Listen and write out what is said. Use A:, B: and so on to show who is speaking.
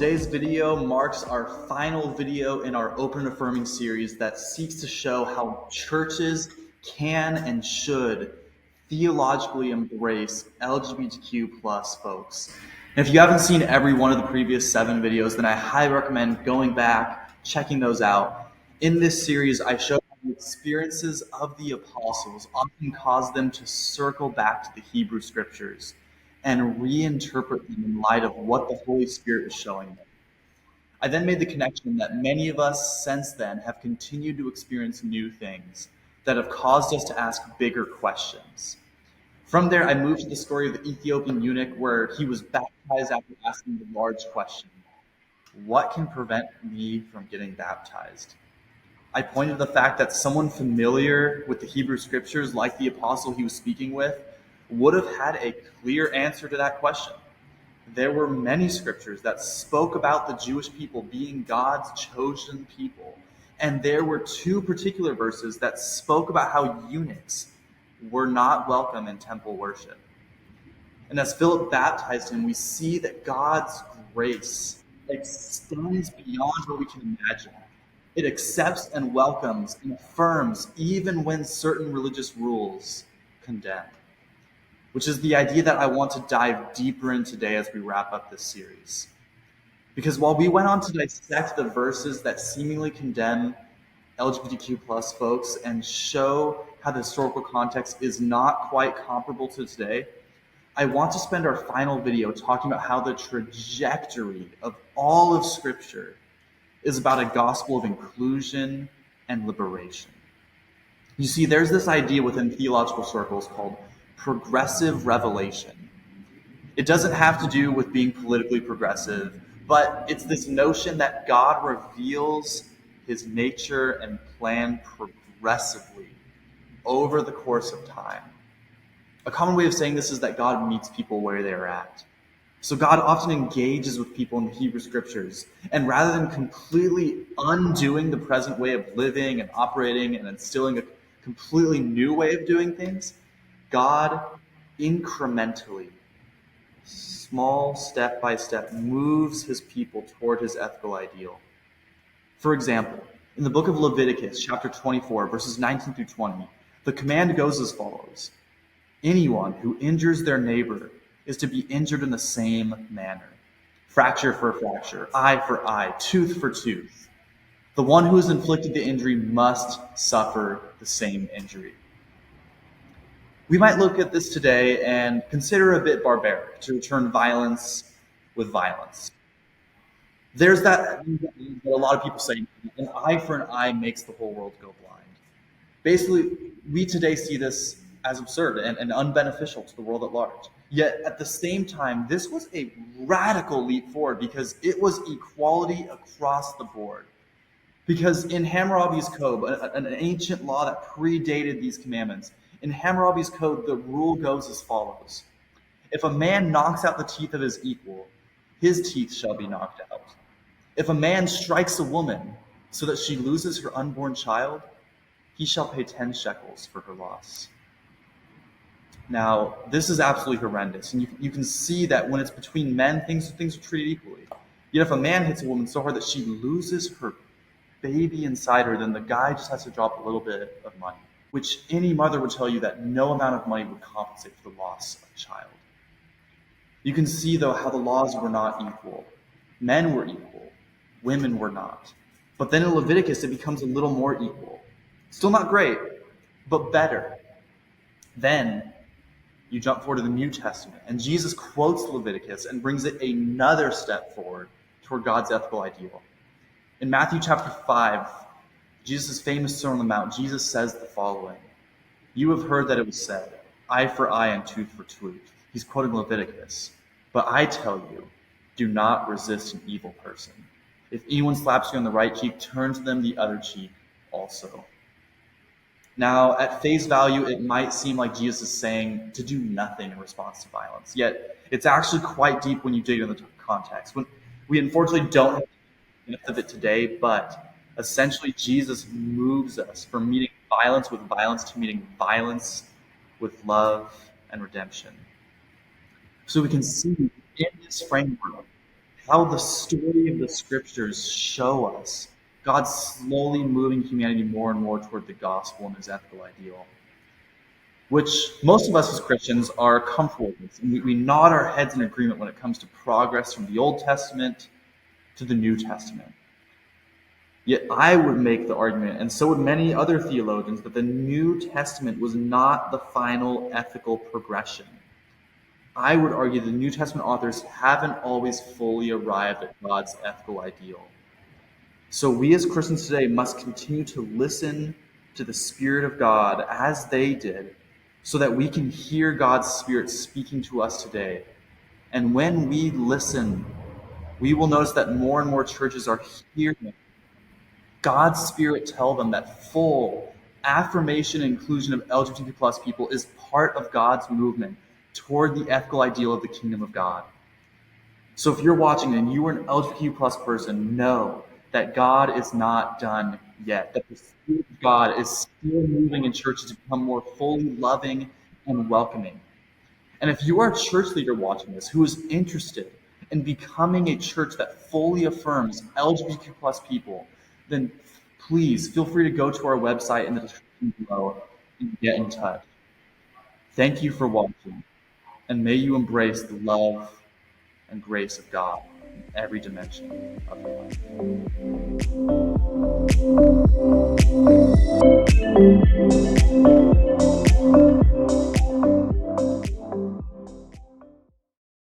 A: today's video marks our final video in our Open and Affirming series that seeks to show how churches can and should theologically embrace LGBTQ plus folks. And if you haven't seen every one of the previous 7 videos, then I highly recommend going back, checking those out. In this series, I show how the experiences of the apostles often cause them to circle back to the Hebrew scriptures and reinterpret them in light of what the Holy Spirit is showing them. I then made the connection that many of us since then have continued to experience new things that have caused us to ask bigger questions. From there, I moved to the story of the Ethiopian eunuch where he was baptized after asking the large question, what can prevent me from getting baptized? I pointed to the fact that someone familiar with the Hebrew scriptures, like the apostle he was speaking with, would have had a clear answer to that question. There were many scriptures that spoke about the Jewish people being God's chosen people, and there were 2 particular verses that spoke about how eunuchs were not welcome in temple worship. And as Philip baptized him, we see that God's grace extends beyond what we can imagine. It accepts and welcomes and affirms even when certain religious rules condemn, which is the idea that I want to dive deeper in today as we wrap up this series. Because while we went on to dissect the verses that seemingly condemn LGBTQ plus folks and show how the historical context is not quite comparable to today, I want to spend our final video talking about how the trajectory of all of Scripture is about a gospel of inclusion and liberation. You see, there's this idea within theological circles called progressive revelation. It doesn't have to do with being politically progressive, but it's this notion that God reveals his nature and plan progressively over the course of time. A common way of saying this is that God meets people where they are at. So God often engages with people in the Hebrew scriptures, and rather than completely undoing the present way of living and operating and instilling a completely new way of doing things, God incrementally, small step by step, moves his people toward his ethical ideal. For example, in the book of Leviticus, chapter 24, verses 19 through 20, the command goes as follows. Anyone who injures their neighbor is to be injured in the same manner. Fracture for fracture, eye for eye, tooth for tooth. The one who has inflicted the injury must suffer the same injury. We might look at this today and consider it a bit barbaric to return violence with violence. There's that a lot of people say, an eye for an eye makes the whole world go blind. Basically, we today see this as absurd and unbeneficial to the world at large. Yet at the same time, this was a radical leap forward because it was equality across the board. Because in Hammurabi's Code, an ancient law that predated these commandments, in Hammurabi's Code, the rule goes as follows. If a man knocks out the teeth of his equal, his teeth shall be knocked out. If a man strikes a woman so that she loses her unborn child, he shall pay 10 shekels for her loss. Now, this is absolutely horrendous, and you can see that when it's between men, things are treated equally. Yet if a man hits a woman so hard that she loses her baby inside her, then the guy just has to drop a little bit of money, which any mother would tell you that no amount of money would compensate for the loss of a child. You can see, though, how the laws were not equal. Men were equal, women were not. But then in Leviticus, it becomes a little more equal. Still not great, but better. Then you jump forward to the New Testament, and Jesus quotes Leviticus and brings it another step forward toward God's ethical ideal. In Matthew chapter 5, Jesus' famous Sermon on the Mount, Jesus says the following. You have heard that it was said, eye for eye and tooth for tooth. He's quoting Leviticus. But I tell you, do not resist an evil person. If anyone slaps you on the right cheek, turn to them the other cheek also. Now, at face value, it might seem like Jesus is saying to do nothing in response to violence. Yet, it's actually quite deep when you dig into the context. We unfortunately don't have enough of it today, but essentially Jesus moves us from meeting violence with violence to meeting violence with love and redemption. So we can see in this framework how the story of the scriptures show us God slowly moving humanity more and more toward the gospel and his ethical ideal, which most of us as Christians are comfortable with. And we nod our heads in agreement when it comes to progress from the Old Testament to the New Testament. Yet I would make the argument, and so would many other theologians, that the New Testament was not the final ethical progression. I would argue the New Testament authors haven't always fully arrived at God's ethical ideal. So we as Christians today must continue to listen to the Spirit of God as they did, so that we can hear God's Spirit speaking to us today. And when we listen, we will notice that more and more churches are hearing God's Spirit tell them that full affirmation and inclusion of LGBTQ plus people is part of God's movement toward the ethical ideal of the kingdom of God. So if you're watching and you are an LGBTQ plus person, know that God is not done yet, that the Spirit of God is still moving in churches to become more fully loving and welcoming. And if you are a church leader watching this who is interested in becoming a church that fully affirms LGBTQ plus people, then please feel free to go to our website in the description below and get in touch. Thank you for watching, and may you embrace the love and grace of God in every dimension of your life.